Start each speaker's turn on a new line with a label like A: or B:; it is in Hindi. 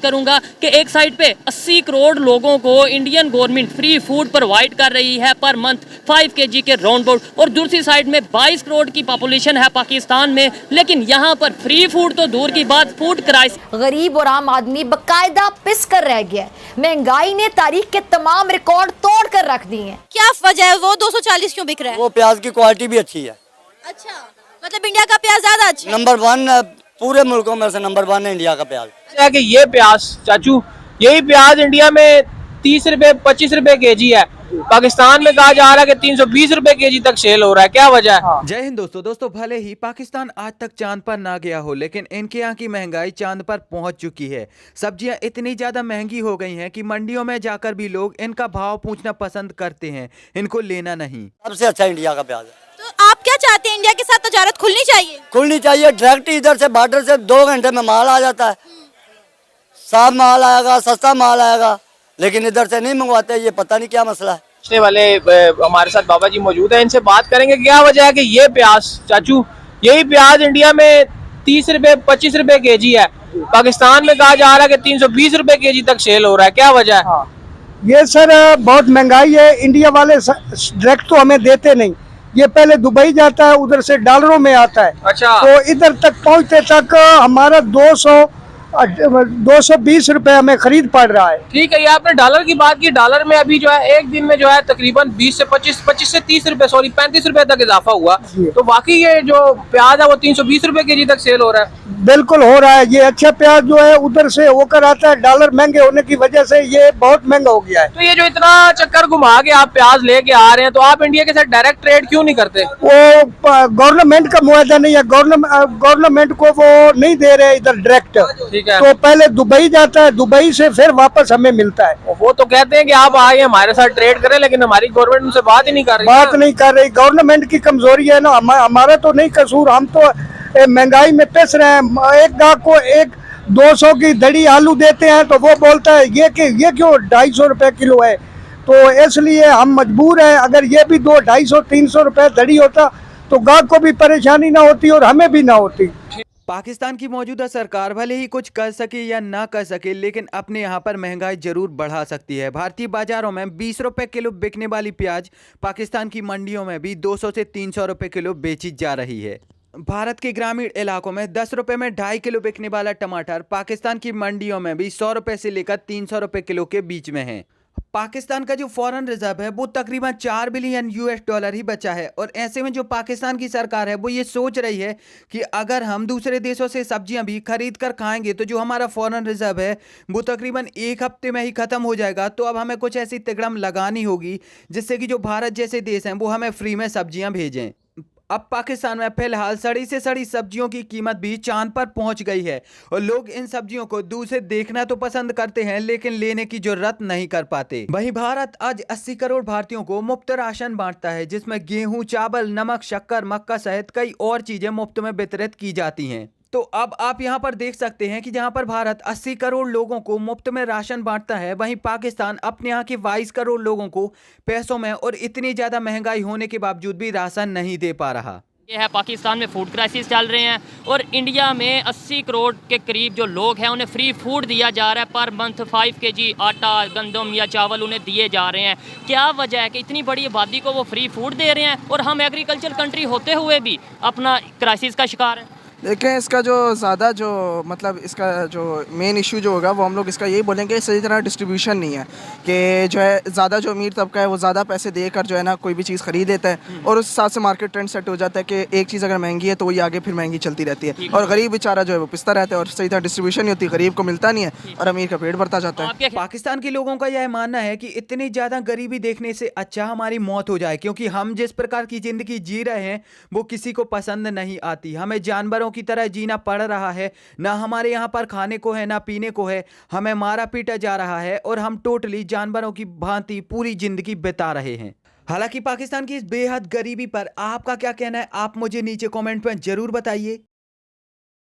A: करूंगा कि एक साइड पे 80 करोड़ लोगों को Indian government free food provide कर रही है पर मंथ 5 kg के राउंड अबाउट, और दूसरी साइड में 22 करोड़ की पॉपुलेशन है पाकिस्तान में, लेकिन यहाँ पर फ्री फूड तो दूर की बात, फूड क्राइसिस।
B: गरीब और आम आदमी बकायदा पिस कर रह गया है। महंगाई ने तारीख के तमाम रिकॉर्ड तोड़ कर रख दिए हैं।
C: क्या वजह है वो 240 क्यों बिक रहा है?
D: वो प्याज की क्वालिटी भी अच्छी है।
C: अच्छा, मतलब इंडिया का प्याज ज्यादा अच्छा है?
D: नंबर 1 पूरे मुल्कों में से नंबर 1 है इंडिया का प्याज।
E: क्या कि ये प्याज चाचू, यही प्याज इंडिया में 30 रुपए 25 रुपए केजी है, पाकिस्तान में कहा जा रहा है कि 320 रुपए केजी तक सेल हो रहा है, क्या वजह है?
F: जय हिंद दोस्तों भले ही पाकिस्तान आज तक चांद पर ना गया हो, लेकिन इनके यहाँ की महंगाई चांद पर पहुंच चुकी है। सब्जियां इतनी ज्यादा महंगी हो गई हैं कि मंडियों में जाकर भी लोग इनका भाव पूछना पसंद करते हैं, इनको लेना नहीं।
D: सबसे अच्छा इंडिया का प्याज है।
C: तो आप क्या चाहते हैं, इंडिया के साथ तजारत खुलनी चाहिए?
D: खुलनी चाहिए। डायरेक्ट इधर से बॉर्डर से 2 घंटे में माल आ जाता है, साफ माल आएगा, सस्ता माल आएगा, लेकिन इधर से नहीं मंगवाते। ये पता नहीं क्या मसला है।
E: पूछने वाले हमारे साथ बाबा जी मौजूद है, इनसे बात करेंगे क्या वजह है कि ये प्याज चाचू, यही प्याज इंडिया में 30 रुपए 25 रुपए केजी है, पाकिस्तान में कहा जा रहा है कि 320 रुपए केजी तक सेल हो रहा है, क्या वजह है?
G: ये सर बहुत महंगाई है। इंडिया वाले डायरेक्ट तो हमें देते नहीं, ये पहले दुबई जाता है, उधर से डॉलरों में आता है।
E: अच्छा,
G: तो इधर तक पहुंचते तक हमारा 220 रुपए हमें खरीद पड़ रहा है।
E: ठीक है, ये आपने डॉलर की बात की। डॉलर में अभी जो है एक दिन में जो है तकरीबन 20 से 25 से 30 रुपए 35 रुपए तक इजाफा हुआ। तो बाकी ये जो प्याज है वो 320 रुपए केजी तक सेल हो रहा है।
G: बिल्कुल हो रहा है। ये अच्छा प्याज जो है उधर से होकर आता है, डॉलर महंगे होने की वजह से ये बहुत महंगा हो गया है।
E: तो ये जो इतना चक्कर घुमा के आप प्याज लेके आ रहे हैं, तो आप इंडिया के साथ डायरेक्ट ट्रेड क्यों नहीं करते?
G: वो गवर्नमेंट का मुआवजा नहीं है, गवर्नमेंट को वो नहीं दे रहे इधर डायरेक्ट।
E: ठीक है,
G: तो पहले दुबई जाता है, दुबई से फिर वापस हमें मिलता है।
E: वो तो कहते हैं कि आप आए हमारे साथ ट्रेड करें, लेकिन हमारी गवर्नमेंट उनसे बात ही नहीं कर रही।
G: बात नहीं कर रही, गवर्नमेंट की कमजोरी है ना। हमारा तो नहीं कसूर, हम तो महंगाई में पिस रहे हैं। एक गाँव को 200 की दड़ी आलू देते हैं तो वो बोलता है ये क्यों 250 रुपए किलो है। तो इसलिए हम मजबूर हैं। अगर ये भी 200-250-300 रुपए दड़ी होता तो गाँव को भी परेशानी ना होती और हमें भी ना होती।
F: पाकिस्तान की मौजूदा सरकार भले ही कुछ कर सके या ना कर सके, लेकिन अपने यहाँ पर महंगाई जरूर बढ़ा सकती है। भारतीय बाजारों में 20 रुपए किलो बिकने वाली प्याज पाकिस्तान की मंडियों में भी 200 से 300 रुपए किलो बेची जा रही है। भारत के ग्रामीण इलाकों में 10 रुपए में 2.5 किलो बिकने वाला टमाटर पाकिस्तान की मंडियों में भी 100 रुपए से लेकर 300 रुपए किलो के बीच में है। पाकिस्तान का जो फॉरेन रिजर्व है वो तकरीबन $4 बिलियन ही बचा है, और ऐसे में जो पाकिस्तान की सरकार है वो ये सोच रही है कि अगर हम दूसरे देशों से सब्जियां भी खरीद कर खाएंगे तो जो हमारा फॉरेन रिजर्व है वो तकरीबन 1 हफ्ते में ही खत्म हो जाएगा। तो अब हमें कुछ ऐसी तिकड़म लगानी होगी जिससे कि जो भारत जैसे देश हैं वो हमें फ्री में सब्जियां भेजें। अब पाकिस्तान में फिलहाल सड़ी से सड़ी सब्जियों की कीमत भी चांद पर पहुंच गई है, और लोग इन सब्जियों को दूर से देखना तो पसंद करते हैं लेकिन लेने की जरूरत नहीं कर पाते। वहीं भारत आज 80 करोड़ भारतीयों को मुफ्त राशन बांटता है, जिसमें गेहूं, चावल, नमक, शक्कर, मक्का सहित कई और चीजें मुफ्त में वितरित की जाती हैं। तो अब आप यहां पर देख सकते हैं कि जहां पर भारत 80 करोड़ लोगों को मुफ्त में राशन बांटता है, वहीं पाकिस्तान अपने यहाँ के 22 करोड़ लोगों को पैसों में और इतनी ज्यादा महंगाई होने के बावजूद भी राशन नहीं दे पा रहा।
A: ये है पाकिस्तान में फूड क्राइसिस चल रहे हैं, और इंडिया में 80 करोड़ के करीब जो लोग हैं उन्हें फ्री फूड दिया जा रहा है। पर मंथ 5 kg आटा, गंदम या चावल उन्हें दिए जा रहे हैं। क्या वजह है कि इतनी बड़ी आबादी को वो फ्री फूड दे रहे हैं और हम एग्रीकल्चर कंट्री होते हुए भी अपना क्राइसिस का शिकार है?
H: देखें, इसका जो ज़्यादा जो मतलब इसका जो मेन इशू जो होगा वो हम लोग इसका यही बोलेंगे, सही तरह डिस्ट्रीब्यूशन नहीं है कि जो है ज़्यादा जो अमीर तबका है वो ज़्यादा पैसे देकर जो है ना कोई भी चीज़ ख़रीद लेता है, और उस हिसाब से मार्केट ट्रेंड सेट हो जाता है कि एक चीज़ अगर महंगी है तो वही आगे फिर महंगी चलती रहती है, और गरीब बेचारा जो है वो पिसता रहता है, और सही तरह डिस्ट्रीब्यूशन नहीं होती, गरीब को मिलता नहीं है और अमीर का पेट भरता जाता है।
F: पाकिस्तान के लोगों का यह मानना है कि इतनी ज़्यादा गरीबी देखने से अच्छा हमारी मौत हो जाए, क्योंकि हम जिस प्रकार की ज़िंदगी जी रहे हैं वो किसी को पसंद नहीं आती। हमें जानवरों की तरह जीना पड़ रहा है, ना हमारे यहाँ पर खाने को है ना पीने को है, हमें मारा पीटा जा रहा है और हम टोटली जानवरों की भांति पूरी जिंदगी बिता रहे हैं। हालांकि पाकिस्तान की इस बेहद गरीबी पर आपका क्या कहना है, आप मुझे नीचे कमेंट में जरूर बताइए।